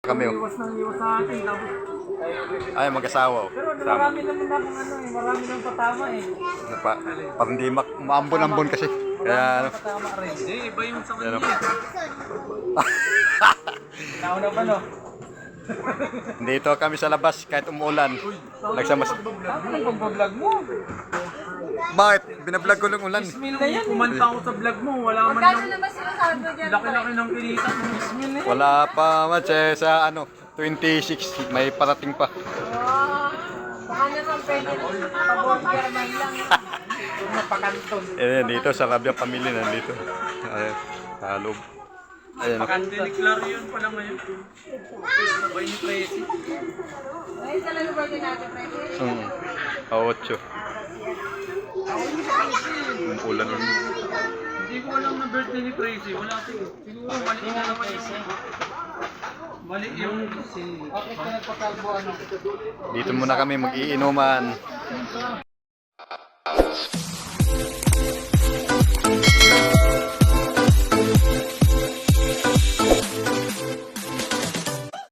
Kami oh. Iwas nang iwas sa atin. Tapos, Ay, mag-asawa oh. pero marami naman akong ano eh. Marami nang patama eh. Parang hindi maambon-ambon kasi. Kaya ano. Patama rin. Hindi, iba yung sa Ano. kanya. Nauna pa no? Dito kami sa labas kahit umuulan. Nagsamas. Ano nagpag-vlog mo? Bakit? Binablog ko lang ulan. Ismil na yan. Kumanta ako sa vlog mo. Wala man Magkano lang. na ba sinasabi mo dyan? Laki-laki ng kinita mo. Ismil na yan. Wala pa much eh, sa ano, 26 may parating pa. Oh, baka naman pwede paborger man lang. Napakanton. Eh dito sa Rabia Pamilya nandito. Ay, halog. Ayun. Pakandiliklar yun pala ngayon. Sabay ni Tracy. Ay, talaga birthday natin, pwede. A8. Umuulan nun. Hindi ko alam na birthday ni Tracy. Wala siguro. Siguro mali na naman yung... Mali yung... Bakit ka nagpakalbo ano? Dito muna kami mag-iinuman.